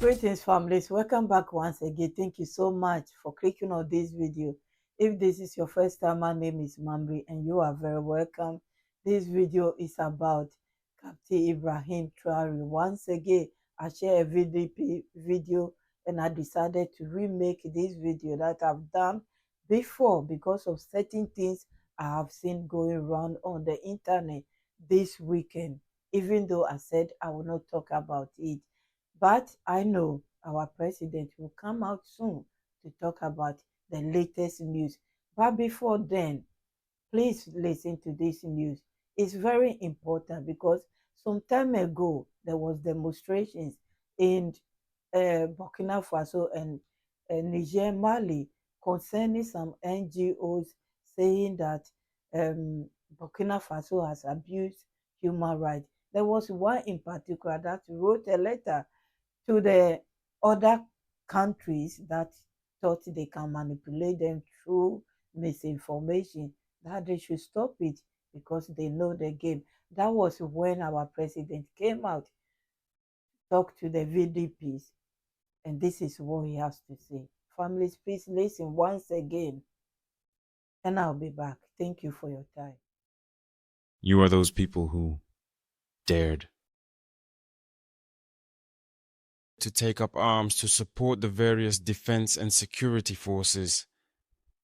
Greetings families, welcome back once again. Thank you so much for clicking on this video. If this is your first time, my name is Mamri and you are very welcome. This video is about Captain Ibrahim TRAORE. Once again, I share a VDP video and I decided to remake this video that I've done before because of certain things I have seen going around on the internet this weekend. Even though I said I will not talk about it, but I know our president will come out soon to talk about the latest news. But before then, please listen to this news. It's very important because some time ago there was demonstrations in Burkina Faso and Niger, Mali concerning some NGOs saying that Burkina Faso has abused human rights. There was one in particular that wrote a letter to the other countries that thought they can manipulate them through misinformation, that they should stop it because they know the game. That was when our president came out, talked to the VDPs, and this is what he has to say. Families, please listen once again, and I'll be back. Thank you for your time. You are those people who dared to take up arms to support the various defense and security forces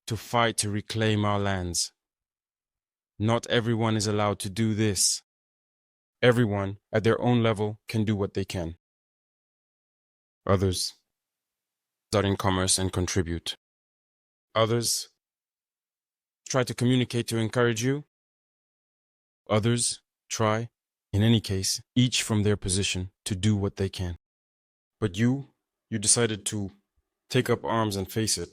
to fight to reclaim our lands. Not everyone is allowed to do this. Everyone, at their own level, can do what they can. Others are in commerce and contribute. Others try to communicate to encourage you. Others try, in any case, each from their position, to do what they can. But you decided to take up arms and face it.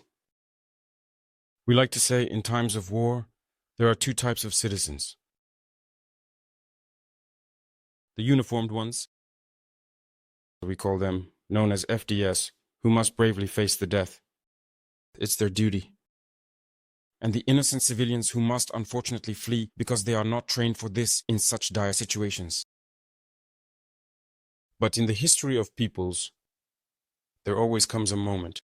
We like to say in times of war, there are two types of citizens. The uniformed ones, we call them, known as FDS, who must bravely face the death. It's their duty. And the innocent civilians who must unfortunately flee because they are not trained for this in such dire situations. But in the history of peoples, there always comes a moment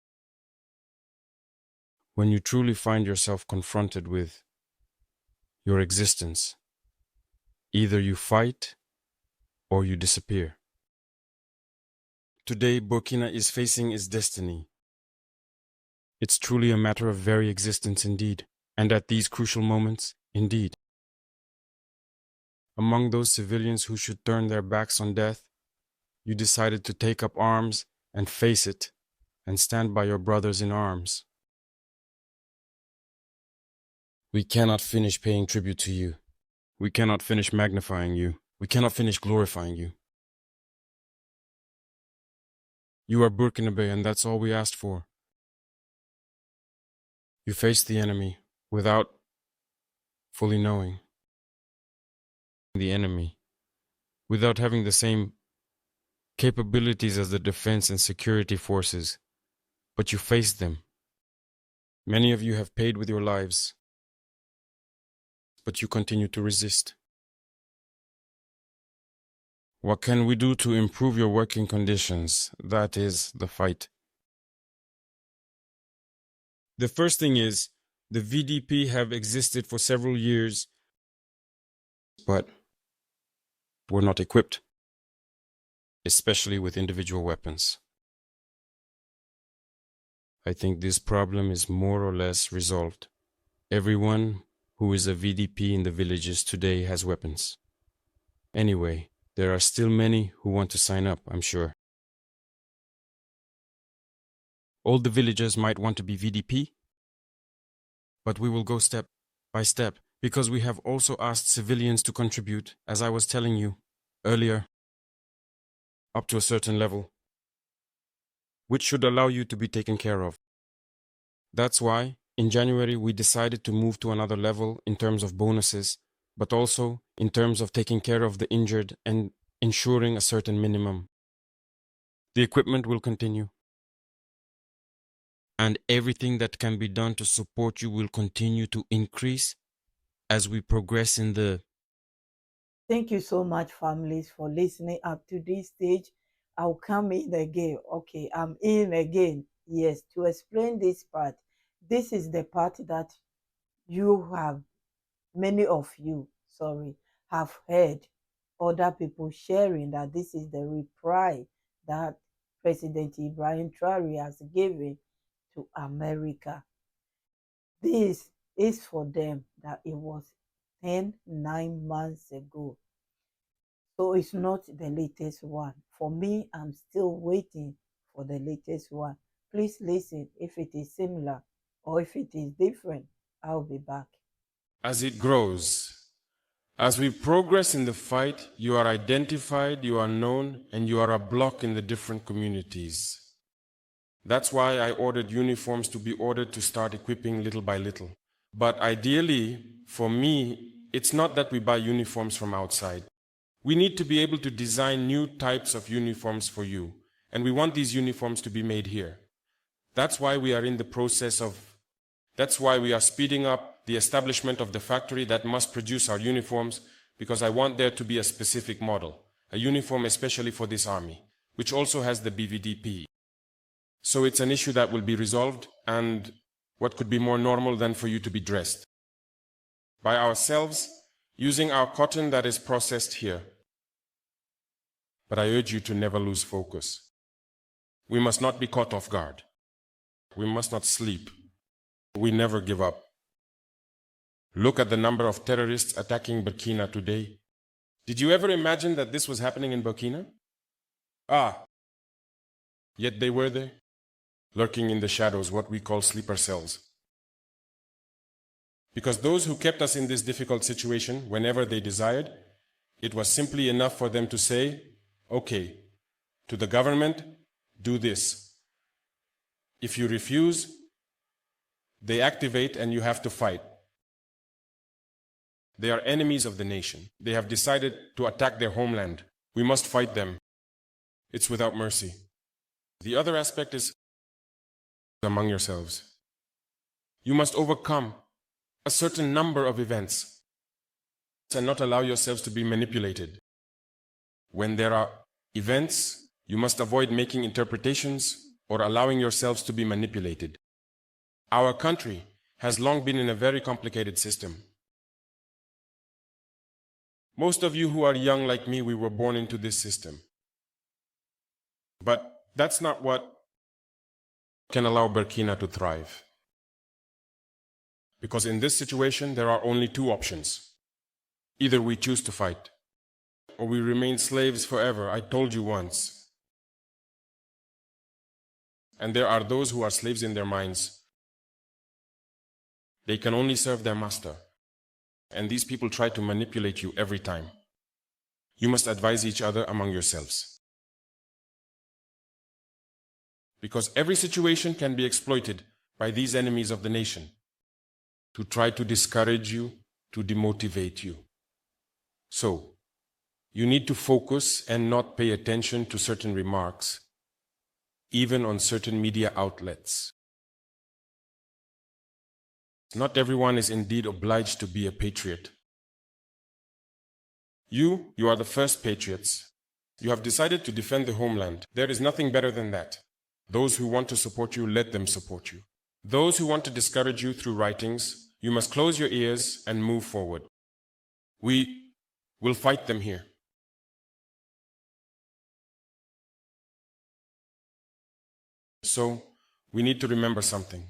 when you truly find yourself confronted with your existence. Either you fight or you disappear. Today, Burkina is facing its destiny. It's truly a matter of very existence indeed, and at these crucial moments, indeed. Among those civilians who should turn their backs on death, you decided to take up arms and face it, and stand by your brothers in arms. We cannot finish paying tribute to you. We cannot finish magnifying you. We cannot finish glorifying you. You are Burkinabe, and that's all we asked for. You faced the enemy without fully knowing the enemy, without having the same capabilities as the defense and security forces, but you faced them. Many of you have paid with your lives, but you continue to resist. What can we do to improve your working conditions? That is the fight. The first thing is, the VDP have existed for several years, but were not equipped, especially with individual weapons. I think this problem is more or less resolved. Everyone who is a VDP in the villages today has weapons. Anyway, there are still many who want to sign up, I'm sure. All the villagers might want to be VDP, but we will go step by step, because we have also asked civilians to contribute, as I was telling you earlier, up to a certain level, which should allow you to be taken care of. That's why, in January, we decided to move to another level in terms of bonuses, but also in terms of taking care of the injured and ensuring a certain minimum. The equipment will continue, and everything that can be done to support you will continue to increase as we progress in the... Thank you so much, families, for listening up to this stage. I'll come in again. Okay, I'm in again. Yes, to explain this part. This is the part that you have, many of you, sorry, have heard other people sharing that this is the reply that President Ibrahim Traore has given to America. This is for them that it was 9 months ago. So it's not the latest one. For me, I'm still waiting for the latest one. Please listen if it is similar or if it is different. I'll be back. As it grows, as we progress in the fight, you are identified, you are known, and you are a block in the different communities. That's why I ordered uniforms to be ordered to start equipping little by little. But ideally, for me, it's not that we buy uniforms from outside. We need to be able to design new types of uniforms for you, and we want these uniforms to be made here. That's why we are in the process of, that's why we are speeding up the establishment of the factory that must produce our uniforms, because I want there to be a specific model, a uniform especially for this army, which also has the VDP. So it's an issue that will be resolved, and what could be more normal than for you to be dressed by ourselves, using our cotton that is processed here. But I urge you to never lose focus. We must not be caught off guard. We must not sleep. We never give up. Look at the number of terrorists attacking Burkina today. Did you ever imagine that this was happening in Burkina? Yet they were there, lurking in the shadows, what we call sleeper cells. Because those who kept us in this difficult situation whenever they desired, it was simply enough for them to say, okay, to the government, do this. If you refuse, they activate and you have to fight. They are enemies of the nation. They have decided to attack their homeland. We must fight them. It's without mercy. The other aspect is among yourselves. You must overcome a certain number of events and not allow yourselves to be manipulated. When there are events, you must avoid making interpretations or allowing yourselves to be manipulated. Our country has long been in a very complicated system. Most of you who are young like me, we were born into this system. But that's not what can allow Burkina to thrive. Because in this situation, there are only two options. Either we choose to fight, or we remain slaves forever. I told you once. And there are those who are slaves in their minds. They can only serve their master. And these people try to manipulate you every time. You must advise each other among yourselves. Because every situation can be exploited by these enemies of the nation to try to discourage you, to demotivate you. So, you need to focus and not pay attention to certain remarks, even on certain media outlets. Not everyone is indeed obliged to be a patriot. You are the first patriots. You have decided to defend the homeland. There is nothing better than that. Those who want to support you, let them support you. Those who want to discourage you through writings, you must close your ears and move forward. We will fight them here. So, we need to remember something.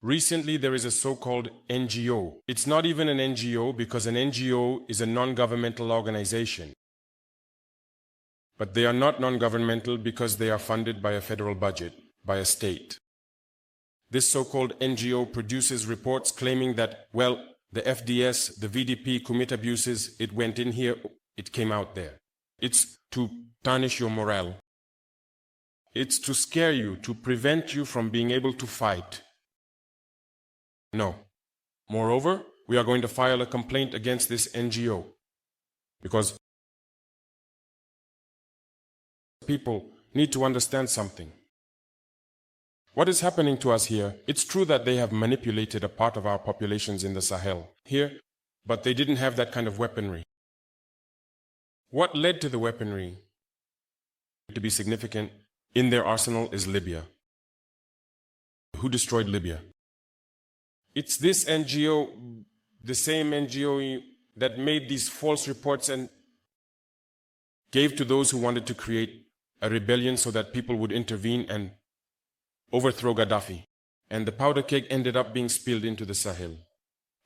Recently, there is a so-called NGO. It's not even an NGO because an NGO is a non-governmental organization. But they are not non-governmental because they are funded by a federal budget, by a state. This so-called NGO produces reports claiming that, well, the FDS, the VDP commit abuses, it went in here, it came out there. It's to tarnish your morale. It's to scare you, to prevent you from being able to fight. No. Moreover, we are going to file a complaint against this NGO because people need to understand something. What is happening to us here? It's true that they have manipulated a part of our populations in the Sahel here, but they didn't have that kind of weaponry. What led to the weaponry? to be significant in their arsenal is Libya. Who destroyed Libya? It's this NGO, the same NGO that made these false reports and gave to those who wanted to create a rebellion so that people would intervene and overthrow Gaddafi. And the powder keg ended up being spilled into the Sahel.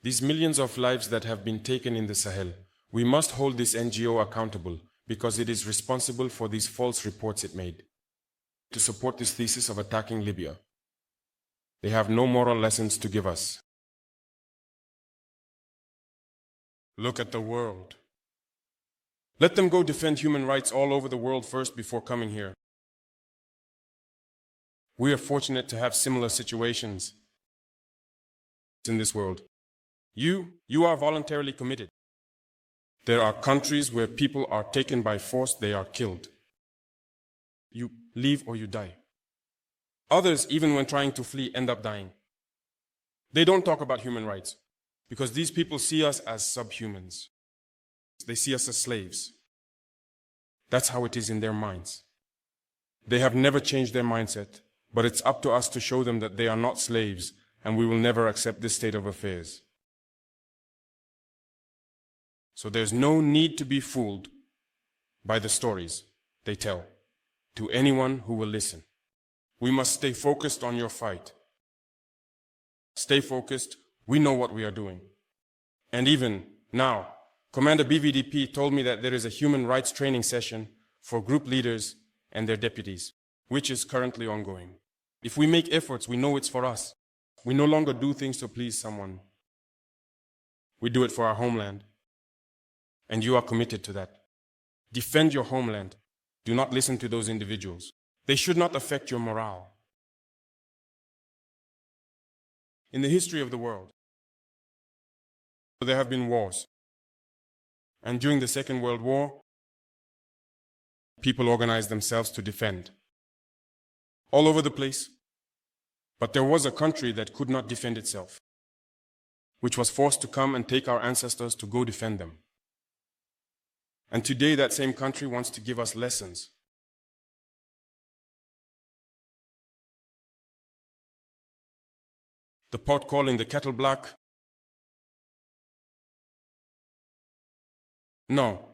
These millions of lives that have been taken in the Sahel, we must hold this NGO accountable because it is responsible for these false reports it made. To support this thesis of attacking Libya, they have no moral lessons to give us. Look at the world. Let them go defend human rights all over the world first before coming here. We are fortunate to have similar situations in this world. You are voluntarily committed. There are countries where people are taken by force, they are killed. You leave or you die. Others, even when trying to flee, end up dying. They don't talk about human rights because these people see us as subhumans. They see us as slaves. That's how it is in their minds. They have never changed their mindset, but it's up to us to show them that they are not slaves, and we will never accept this state of affairs. So there's no need to be fooled by the stories they tell to anyone who will listen. We must stay focused on your fight. Stay focused. We know what we are doing. And even now, Commander BVDP told me that there is a human rights training session for group leaders and their deputies, which is currently ongoing. If we make efforts, we know it's for us. We no longer do things to please someone. We do it for our homeland. And you are committed to that. Defend your homeland. Do not listen to those individuals. They should not affect your morale. In the history of the world, there have been wars. And during the Second World War, people organized themselves to defend. All over the place. But there was a country that could not defend itself, which was forced to come and take our ancestors to go defend them. And today that same country wants to give us lessons. The pot calling the kettle black? No.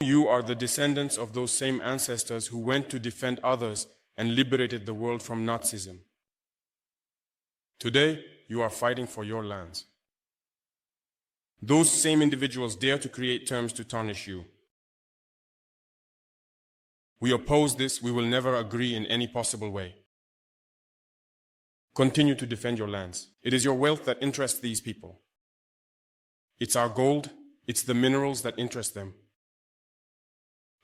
You are the descendants of those same ancestors who went to defend others and liberated the world from Nazism. Today, you are fighting for your lands. Those same individuals dare to create terms to tarnish you. We oppose this. We will never agree in any possible way. Continue to defend your lands. It is your wealth that interests these people. It's our gold. It's the minerals that interest them.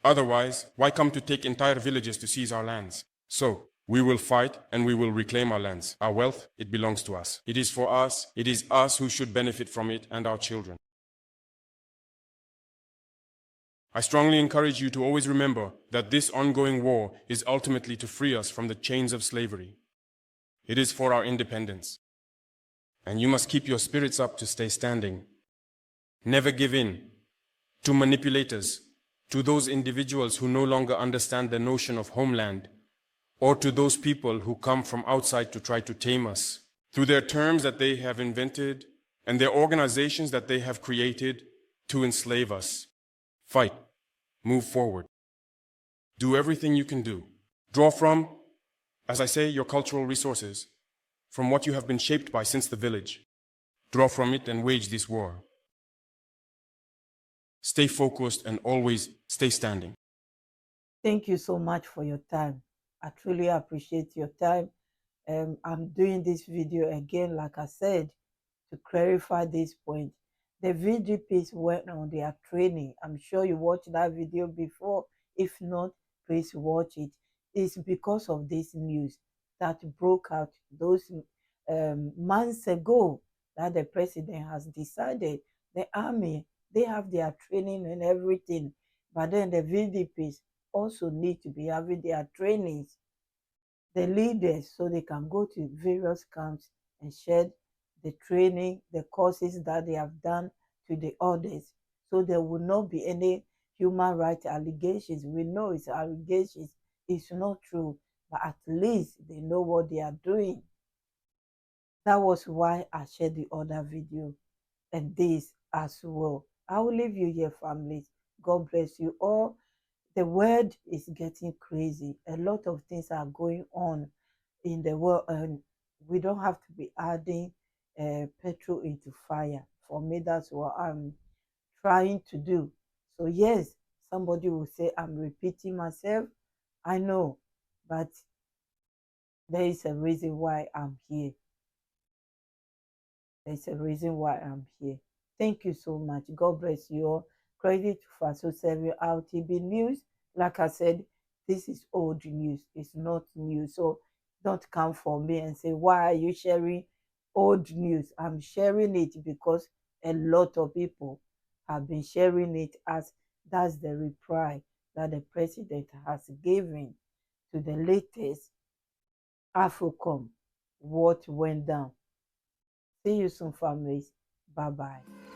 Otherwise, why come to take entire villages to seize our lands? So, we will fight and we will reclaim our lands. Our wealth, it belongs to us. It is for us. It is us who should benefit from it and our children. I strongly encourage you to always remember that this ongoing war is ultimately to free us from the chains of slavery. It is for our independence. And you must keep your spirits up to stay standing. Never give in to manipulators, to those individuals who no longer understand the notion of homeland, or to those people who come from outside to try to tame us through their terms that they have invented and their organizations that they have created to enslave us. Fight. Move forward. Do everything you can do. Draw from, as I say, your cultural resources, from what you have been shaped by since the village. Draw from it and wage this war. Stay focused and always stay standing. Thank you so much for your time. I truly appreciate your time. I'm doing this video again, like I said, to clarify this point. The VDPs went on their training. I'm sure you watched that video before. If not, please watch it. It's because of this news that broke out those months ago that the president has decided the army, they have their training and everything, but then the VDPs also need to be having their trainings, the leaders, so they can go to various camps and share the training, the courses that they have done to the others. So there will not be any human rights allegations. We know it's allegations, it's not true, but at least they know what they are doing. That was why I shared the other video and this as well. I will leave you here, families. God bless you all. The world is getting crazy. A lot of things are going on in the world, and we don't have to be adding petrol into fire. For me, that's what I'm trying to do. So, yes, somebody will say I'm repeating myself. I know, but there is a reason why I'm here. There's a reason why I'm here. Thank you so much. God bless you all. Credit to Faso Serving RTB News. Like I said, this is old news. It's not new. So don't come for me and say, why are you sharing old news? I'm sharing it because a lot of people have been sharing it as that's the reply that the president has given to the latest AFRICOM, what went down. See you soon, families. Bye-bye.